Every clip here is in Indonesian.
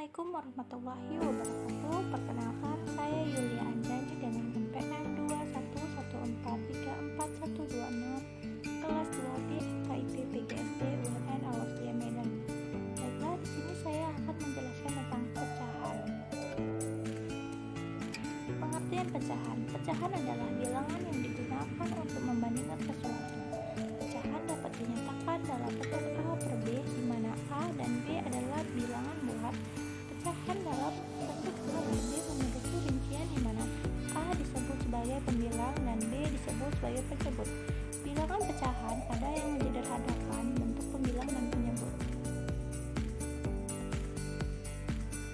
Assalamualaikum warahmatullahi wabarakatuh. Perkenalkan, saya Yulia Anjani dengan NPM 211434126 kelas 2B FKIP PGSD UNN Alausia Medan. Baiklah, di sini saya akan menjelaskan tentang pecahan. Pengertian pecahan. Pecahan adalah bilangan yang digunakan untuk membandingkan sesuatu. Pecahan dapat dinyatakan dalam bentuk A per B, di mana A dan B adalah bilangan bulat. Pecahan dalam bentuk A dan B memiliki rincian di mana A disebut sebagai pembilang dan B disebut sebagai penyebut. Bilangan pecahan ada yang menyederhanakan bentuk pembilang dan penyebut.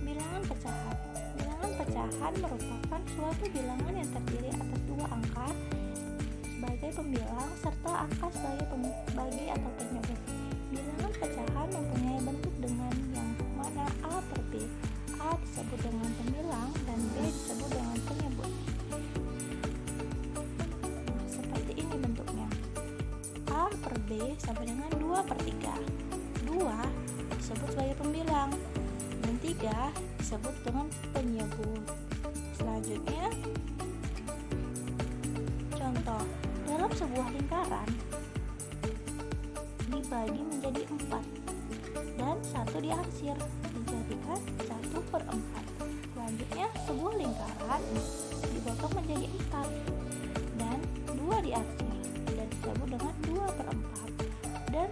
Bilangan pecahan. Bilangan pecahan merupakan suatu bilangan yang terdiri atas dua angka sebagai pembilang serta angka sebagai pembagi atau penyebut. Bilangan pecahan mempunyai bentuk dengan yang mana A per B. A disebut dengan pembilang dan B disebut dengan penyebut. Nah, seperti ini bentuknya. A per B sama dengan 2 per 3. 2 disebut sebagai pembilang dan 3 disebut dengan penyebut. Selanjutnya, contoh, dalam sebuah lingkaran dibagi menjadi 4 dan 1 diarsir dijadikan 1 per 4. Selanjutnya, sebuah lingkaran dipotong menjadi 4 dan 2 diarsir dan disebut dengan 2 per 4 dan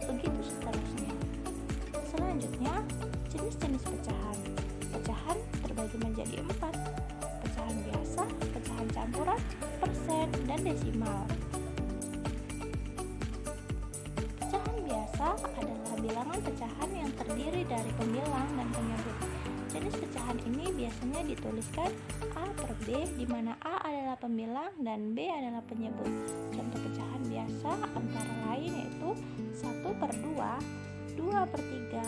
begitu seterusnya. Selanjutnya, jenis-jenis pecahan. Pecahan terbagi menjadi 4: pecahan biasa, pecahan campuran, persen, dan desimal. Pecahan biasa adalah bilangan pecahan yang terdiri dari pembilang dan penyebut. Jenis pecahan ini biasanya dituliskan A per B, di mana A adalah pembilang dan B adalah penyebut. Contoh pecahan biasa antara lain yaitu 1 per 2, 2 per 3,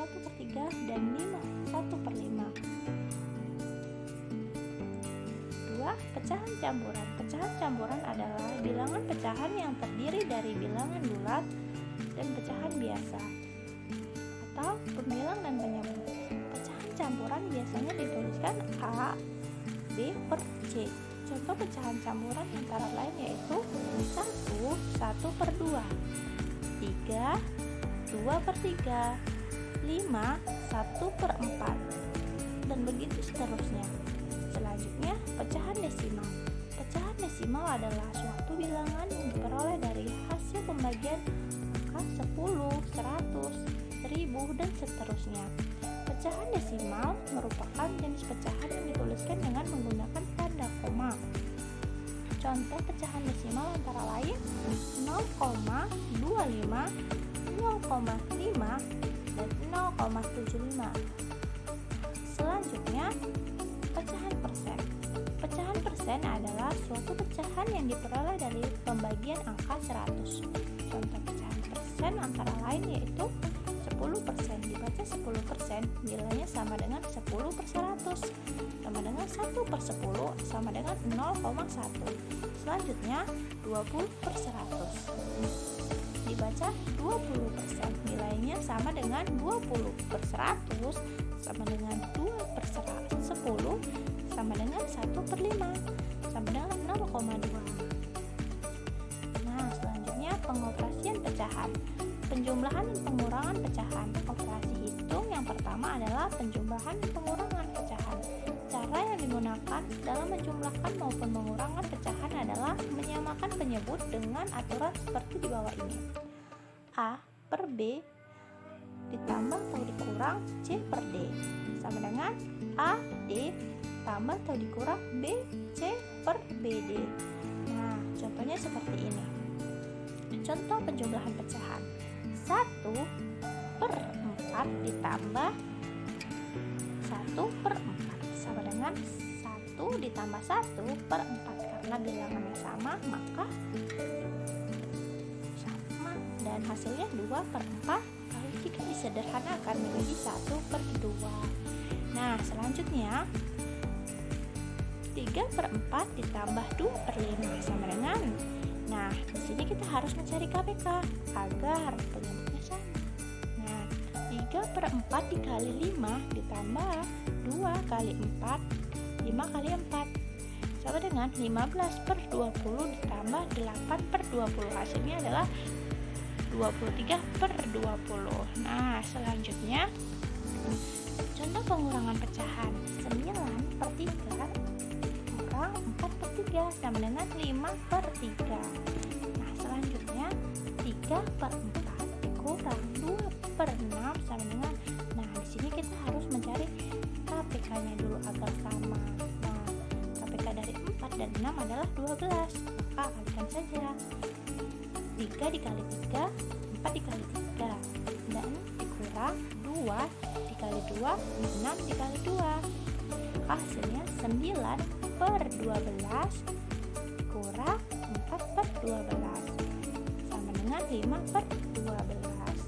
1 per 3, dan 1 per 5. Pecahan campuran. Pecahan campuran adalah bilangan pecahan yang terdiri dari bilangan bulat dan pecahan biasa atau pembilang dan penyebut. Pecahan campuran biasanya dituliskan A, B per C. Contoh pecahan campuran antara lain yaitu 1, 1 per 2, 3, 2 per 3, 5, 1 per 4, dan begitu seterusnya. Selanjutnya, pecahan desimal. Pecahan desimal adalah suatu bilangan yang diperoleh dari hasil pembagian angka 10, 100, 1000, dan seterusnya. Pecahan desimal merupakan jenis pecahan yang dituliskan dengan menggunakan tanda koma. Contoh pecahan desimal antara lain 0,25, 0,5, dan 0,75. Selanjutnya, pecahan persen. Pecahan persen adalah suatu pecahan yang diperoleh dari pembagian angka 100. Contoh pecahan persen antara lain yaitu 10%. Dibaca 10%, nilainya sama dengan 10 per 100, sama dengan 1 per 10, sama dengan 0,1. Selanjutnya, 20 per 100. Dibaca 20%, nilainya sama dengan 20 per 100, sama dengan 2 per 10, sama dengan 1 per 5, sama dengan 0,2. Nah, selanjutnya pengoperasian pecahan. Penjumlahan dan pengurangan pecahan. Operasi hitung yang pertama adalah penjumlahan dan pengurangan pecahan. Cara yang digunakan dalam menjumlahkan maupun mengurangkan pecahan adalah menyamakan penyebut dengan aturan seperti di bawah ini. A per B ditambah atau dikurang C per D sama dengan A D tambah atau dikurang B C per BD. Nah, contohnya seperti ini. Contoh penjumlahan pecahan. 1 per 4 ditambah 1 per 4 sama dengan 1 ditambah 1 per 4. Karena bilangannya sama, maka sama, dan hasilnya 2 per 4. Kalau jika disederhanakan menjadi 1 per 2. Nah, selanjutnya 3 per 4 ditambah 2 per 5 sama dengan. Nah, di sini kita harus mencari KPK agar penyebutnya sama. Nah, 3 3/4 dikali 5 ditambah 2 kali 4, 5 kali 4 sama dengan 15/20 ditambah 8/20. Hasilnya adalah 23/20. Nah, selanjutnya contoh pengurangan pecahan. 9/3 kurang 4/3 sama dengan 5/3. Nah, selanjutnya 3/4 kurang 2/6 sama dengan, nah di sini kita harus mencari KPK-nya dulu agar sama. Nah, KPK dari 4 dan 6 adalah 12, maka kalikan saja. 3 dikali 3, 4 dikali 3, dan dikurang 2 dikali 2, 6 dikali 2. Hasilnya 9/12 kurang 4/12 sama dengan 5/12.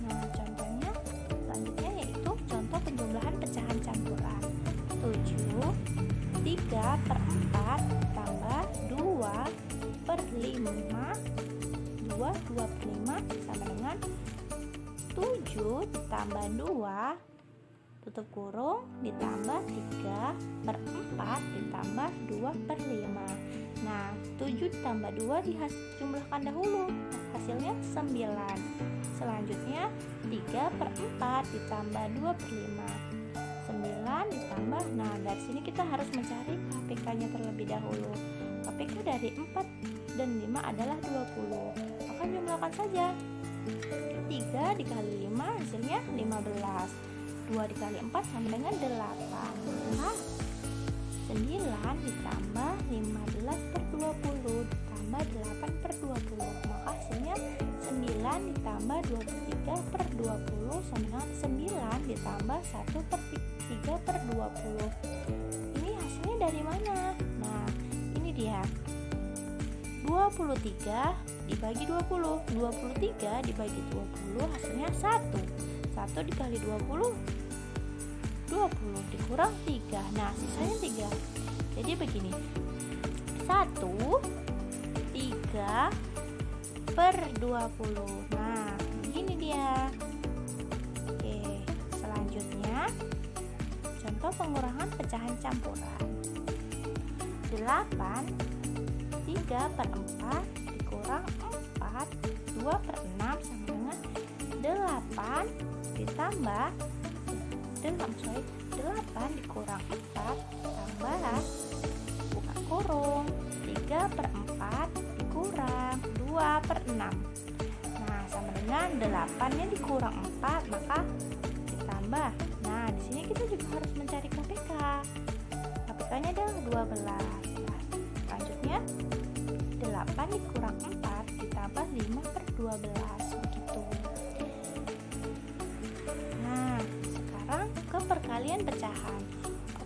Nah, contohnya selanjutnya yaitu contoh penjumlahan pecahan campuran. 7 3/4 tambah 2/5, 2/5 sama dengan 7 ditambah 2 tutup kurung ditambah 3/4 ditambah 2/5. Nah, 7 ditambah 2 dijumlahkan dahulu, hasilnya 9. Selanjutnya 3/4 ditambah 2/5, 9 ditambah, nah dari sini kita harus mencari KPK-nya terlebih dahulu. KPK dari 4 dan 5 adalah 20, maka jumlahkan saja. 3 dikali 5 hasilnya 15, 2 dikali 4 sama dengan 8. Nah, 9 ditambah 15/20 ditambah 8/20, maka hasilnya 9 ditambah 23/20 sama dengan 9 ditambah 1/3/20. Ini hasilnya dari mana? Nah, ini dia. 23 dibagi 20, 23 dibagi 20 hasilnya 1. 1 dikali 20, 20 dikurang 3. Nah, sisanya 3. Jadi begini. 1 3/20. Nah, begini dia. Oke, selanjutnya contoh pengurangan pecahan campuran. 8 3/4 dikurang 4, 2/6 sama dengan 8 ditambah 8 dikurang 4 tambah buka kurung 3/4 dikurang 2/6. Nah, sama dengan 8-nya dikurang 4 maka ditambah. Nah, di sini kita juga harus mencari KPK. KPK-nya adalah 12. Nah, selanjutnya 8 dikurang 4 ditambah 5/12 begitu. Nah, sekarang ke perkalian pecahan.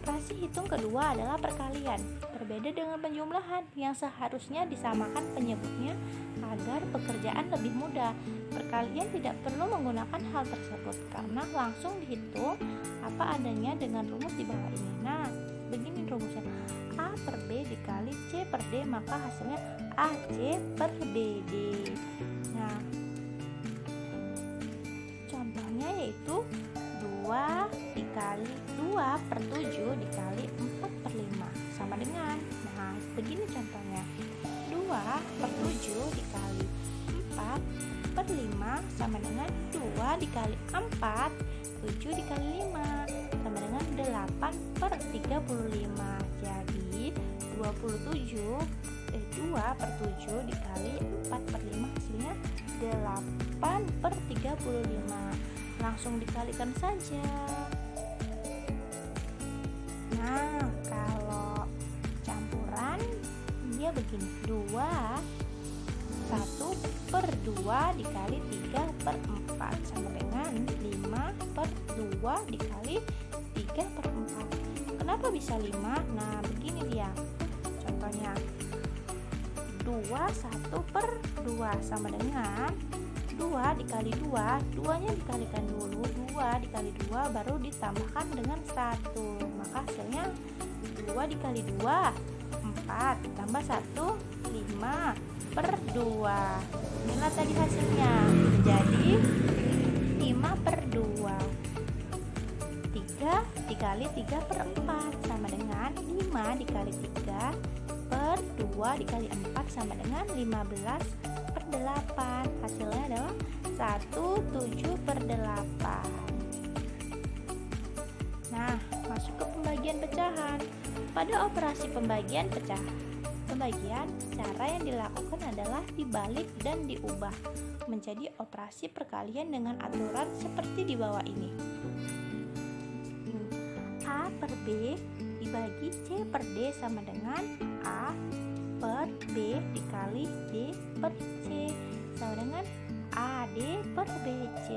Operasi hitung kedua adalah perkalian. Berbeda dengan penjumlahan yang seharusnya disamakan penyebutnya agar pekerjaan lebih mudah. Perkalian tidak perlu menggunakan hal tersebut karena langsung dihitung apa adanya dengan rumus di bawah ini. Nah, begini rumusnya. A per B dikali C per D, maka hasilnya AC per BD. Nah, contohnya yaitu 2 dikali 2/7 dikali 4/5 sama dengan, nah begini contohnya. 2/7 dikali 4/5 sama dengan 2 dikali 4, 7 dikali 5 sama dengan 8/35. Jadi 2/7 dikali 4/5 hasilnya 8/35. Langsung dikalikan saja. Nah, kalau campuran dia begini. 1/2 dikali 3/4 sama dengan 5/2 dikali 3/4. Kenapa bisa 5? Nah, begini dia. Contohnya 1/2 sama dengan 2 dikali 2, 2-nya dikalikan dulu, 2 dikali 2 baru ditambahkan dengan 1, maka hasilnya 2 dikali 2, 4 tambah 1, 5/2. Inilah tadi hasilnya, menjadi 5/2. 3 dikali 3/4 sama dengan 5 dikali 3 per 2 dikali 4 sama dengan 15/8. Hasilnya adalah 1/7/8. Nah, masuk ke pembagian pecahan. Pada operasi pembagian cara yang dilakukan adalah dibalik dan diubah menjadi operasi perkalian dengan aturan seperti di bawah ini. A per B dibagi C per D sama dengan A per B dikali D per C sama dengan AD per BC.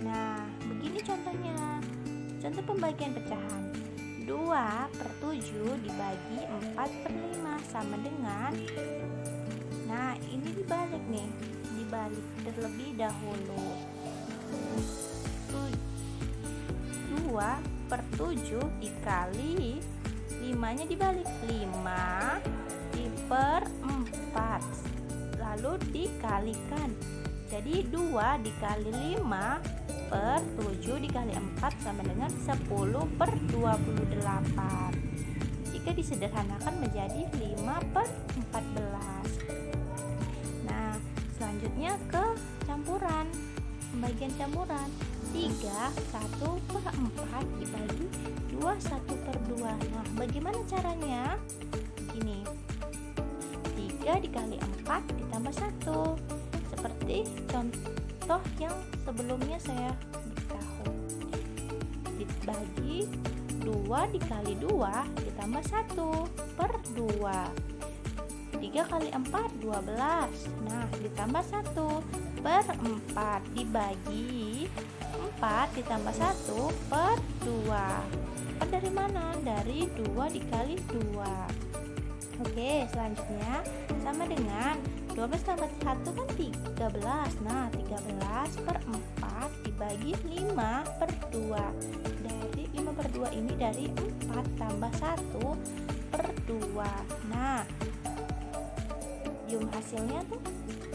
Nah, begini contohnya. Contoh pembagian pecahan. 2/7 dibagi 4/5 sama dengan, nah ini dibalik nih, dibalik terlebih dahulu. 2/7 dikali 5-nya dibalik, 5 per 4 lalu dikalikan, jadi 2 dikali 5 per 7 dikali 4 sama dengan 10/28. Jika disederhanakan menjadi 5/14. Nah, selanjutnya ke campuran, pembagian campuran. 3 1/4 dibagi 2 1/2. Nah, bagaimana caranya? Gini, 3 dikali 4 ditambah 1, seperti contoh yang sebelumnya saya beritahu. Dibagi 2 dikali 2 ditambah 1/2. 3 kali 4 12. Nah, ditambah 1/4 dibagi 4 ditambah 1/2. Dari mana? Dari 2 dikali 2. Oke, selanjutnya sama dengan 12 tambah 1 kan 13. Nah, 13/4 dibagi 5/2. Dari 5/2 ini dari 4 tambah 1/2. Nah, jumlah hasilnya tuh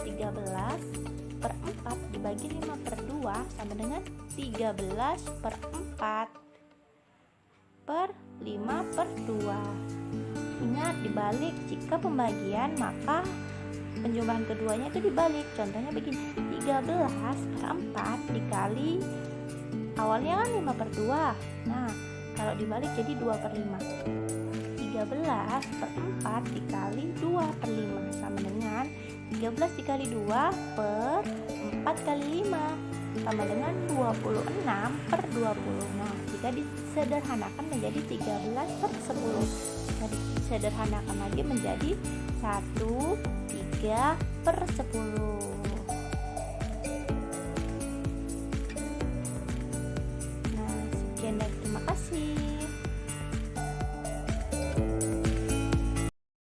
13/4 dibagi 5/2 sama dengan 13/4 per 5/2. Ingat, dibalik. Jika pembagian maka penjumlahan keduanya itu dibalik. Contohnya begini, 13/4 dikali, awalnya kan 5/2. Nah, kalau dibalik jadi 2/5. 13/4 dikali 2/5 sama dengan 13 dikali 2 per 4 kali 5 sama dengan 26/20. Nah, jika disederhanakan menjadi 13/10. Jika disederhanakan lagi menjadi 1/3/10. Nah, sekian dan terima kasih.